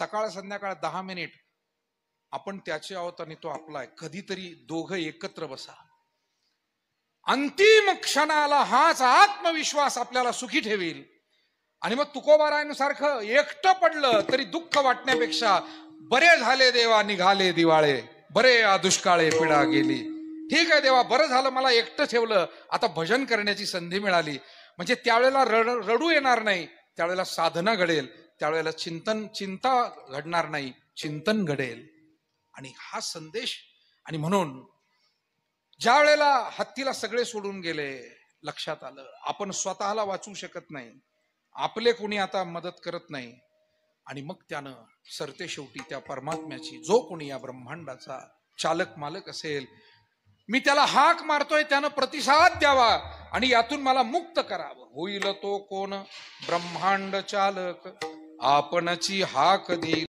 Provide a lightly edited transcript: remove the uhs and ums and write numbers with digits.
सकाळ संध्याकाळ 10 मिनिट आपण त्याचे आहोत आणि तो आपला आहे. कधीतरी दोघं एकत्र बसा. अंतिम क्षणाला हाच आत्मविश्वास आपल्याला सुखी ठेवील. आणि मग तुकोबारायांसारखं एकटं पडलं तरी दुःख वाटण्यापेक्षा बरे झाले देवा निघाले दिवाळे, बरे आ दुष्काळे पिढा गेली. ठीक आहे देवा, बरं झालं मला एकटं ठेवलं, आता भजन करण्याची संधी मिळाली. म्हणजे त्यावेळेला रडू येणार नाही, त्यावेळेला साधना घडेल, त्यावेळेला चिंता घडणार नाही, चिंतन घडेल. आणि हा संदेश. आणि म्हणून ज्या वेळेला हत्तीला सगळे सोडून गेले, लक्षात आलं आपण स्वतःला वाचवू शकत नाही, आपले कोणी आता मदत करत नाही. आणि मग त्यानं सरते शेवटी त्या परमात्म्याची, जो कोणी या ब्रह्मांडाचा चालक मालक असेल, मी त्याला हाक मारतोय, त्यानं प्रतिसाद द्यावा आणि यातून मला मुक्त करावं. होईल तो कोण ब्रह्मांड चालक, आपणची हाक देईल.